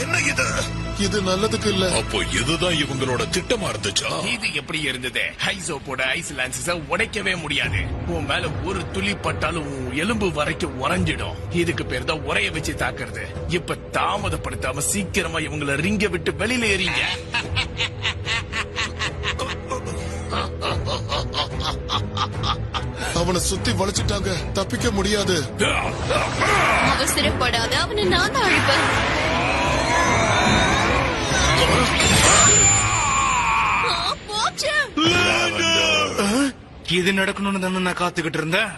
என்ன இது? இது நல்லதுக்கு இல்ல. அப்போ இதுதான் இவங்களோட திட்டமா இருந்துச்சா? இது எப்படி இருந்தது? ஹைசோப்போட ஐஸ் லான்சஸ உடைக்கவே முடியாது. உன் மேல ஒரு துளி பட்டாலும் உன் எலும்பு வரைக்கும் உறைஞ்சிடும். இதுக்கு பேர் தான் உரைய வச்சு தாக்குறது. இப்ப தாமதப்படுத்தாம சீக்கிரமா இவங்களை ரிங்க விட்டு வெளியில ஏறீங்க. அவனை சுத்தி வளைச்சிட்டாங்க, தப்பிக்க முடியாது. அவசரப்படாத, அவனை நான் தான் அழிப்பேன். போச்சு. இது நடக்கணும்னு தானே நான் காத்துக்கிட்டு இருந்தேன்.